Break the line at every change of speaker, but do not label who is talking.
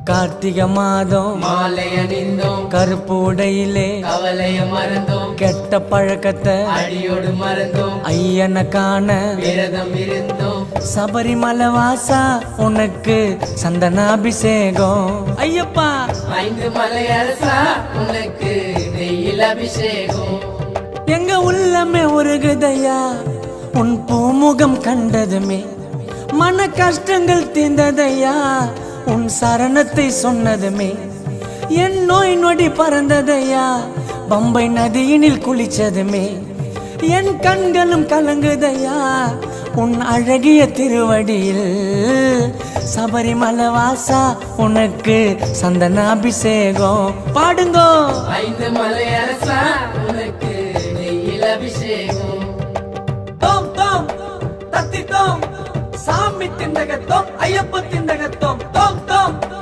கார்த்திகை மாதம்
மாலை அணிந்தோம்,
கருப்பு உடையிலே
கவலைய மறந்தோம்,
கெட்ட பழக்கத்தை
அடியோடு மறந்தோம்,
ஐயனை காண
விரதம் இருந்தோம்.
சபரிமலை வாசா உனக்கு சந்தனாபிஷேகம். ஐயப்பா
5 மலை அரசா உனக்கு நெய்யில் அபிஷேகம்.
எங்க உள்ளமே உருகுதையா உன் பூமுகம் கண்டதுமே, மன கஷ்டங்கள் தீர்ந்ததையா உன் சரணத்தை சொன்னதுமே, என் நோய் நொடி பறந்ததையா பம்பை நதியினில் குளிச்சதுமே, என் கண்களும் கலங்குதையா உன் அழகிய திருவடியில். சபரிமலை வாசா உனக்கு சந்தனாபிஷேகம். பாடுங்கோ
5 மலை அரசா உனக்கு நெய்யில் அபிஷேகம்.
தோம் தோம் தத்தி தோம் சாமி திண்டகத்தோம் ஐயப்ப திண்டகத்தோம்.